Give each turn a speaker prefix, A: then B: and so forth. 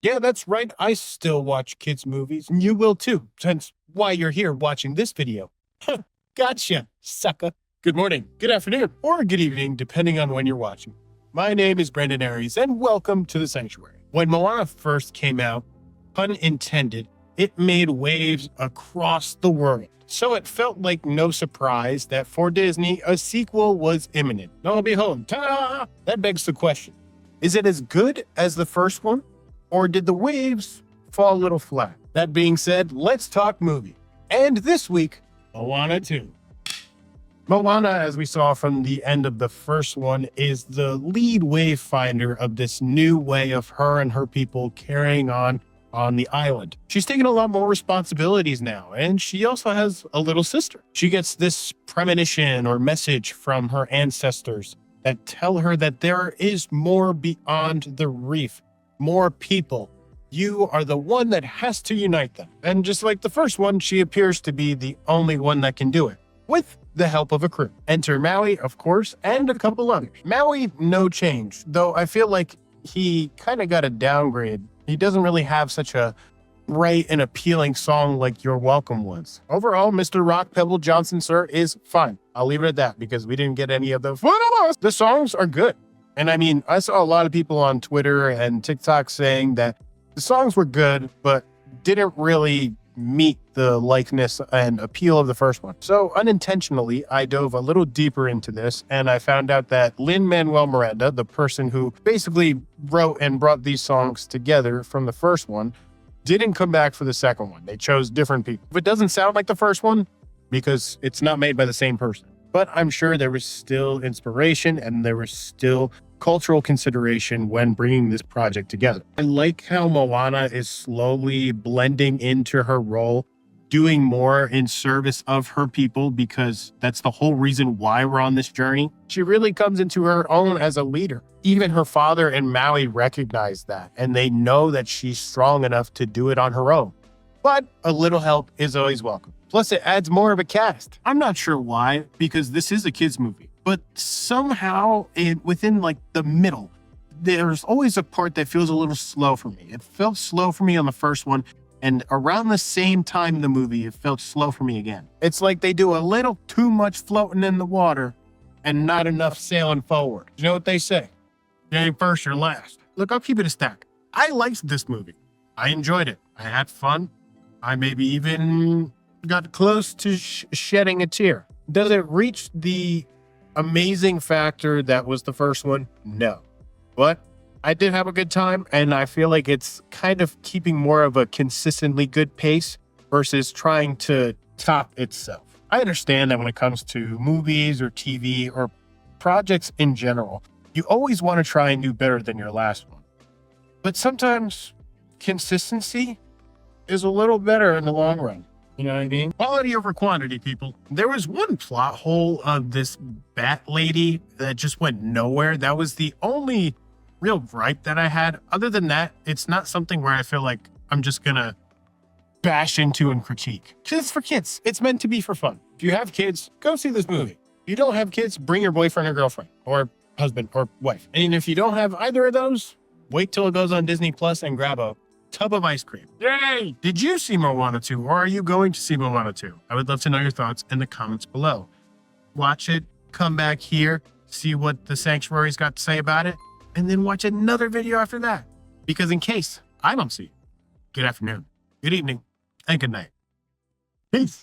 A: Yeah, that's right. I still watch kids' movies, and you will too, since why you're here watching this video. Gotcha, sucker. Good morning, good afternoon, or good evening, depending on when you're watching. My name is Brandon Aries, and welcome to the Sanctuary. When Moana first came out, pun intended, it made waves across the world. So it felt like no surprise that for Disney, a sequel was imminent. Lo and behold, ta-da! That begs the question, is it as good as the first one? Or did the waves fall a little flat? That being said, let's talk movie. And this week, Moana 2. Moana, as we saw from the end of the first one, is the lead wave finder of this new way of her and her people carrying on the island. She's taking a lot more responsibilities now, and she also has a little sister. She gets this premonition or message from her ancestors that tell her that there is more beyond the reef. More people. You are the one that has to unite them. And just like the first one, she appears to be the only one that can do it, with the help of a crew. Enter Maui, of course, and a couple others. Maui, no change, though I feel like he kind of got a downgrade. He doesn't really have such a bright and appealing song like You're Welcome was. Overall, Mr. Rock Pebble Johnson, sir, is fine. I'll leave it at that because we didn't get any of the songs are good. And I mean, I saw a lot of people on Twitter and TikTok saying that the songs were good, but didn't really meet the likeness and appeal of the first one. So unintentionally, I dove a little deeper into this, and I found out that Lin-Manuel Miranda, the person who basically wrote and brought these songs together from the first one, didn't come back for the second one. They chose different people. If it doesn't sound like the first one, because it's not made by the same person. But I'm sure there was still inspiration and there was still cultural consideration when bringing this project together. I like how Moana is slowly blending into her role, doing more in service of her people, because that's the whole reason why we're on this journey. She really comes into her own as a leader. Even her father and Maui recognize that, and they know that she's strong enough to do it on her own. But a little help is always welcome. Plus, it adds more of a cast. I'm not sure why, because this is a kids' movie. But somehow, within like the middle, there's always a part that feels a little slow for me. It felt slow for me on the first one, and around the same time in the movie, it felt slow for me again. It's like they do a little too much floating in the water and not enough sailing forward. You know what they say? You ain't first, you're last. Look, I'll keep it a stack. I liked this movie. I enjoyed it. I had fun. I maybe even got close to shedding a tear. Does it reach the amazing factor that was the first one? No. But I did have a good time, and I feel like it's kind of keeping more of a consistently good pace versus trying to top itself. I understand that when it comes to movies or TV or projects in general, you always want to try and do better than your last one. But sometimes consistency is a little better in the long run. You know what I mean? Quality over quantity, people. There was one plot hole of this bat lady that just went nowhere. That was the only real gripe that I had. Other than that, it's not something where I feel like I'm just gonna bash into and critique. Because it's for kids. It's meant to be for fun. If you have kids, go see this movie. If you don't have kids, bring your boyfriend or girlfriend or husband or wife. And if you don't have either of those, wait till it goes on Disney Plus and grab a tub of ice cream. Yay! Did you see Moana 2, or are you going to see Moana 2? I would love to know your thoughts in the comments below. Watch it, come back here, see what the Sanctuary's got to say about it, and then watch another video after that. Because in case I don't see you, good afternoon, good evening, and good night. Peace.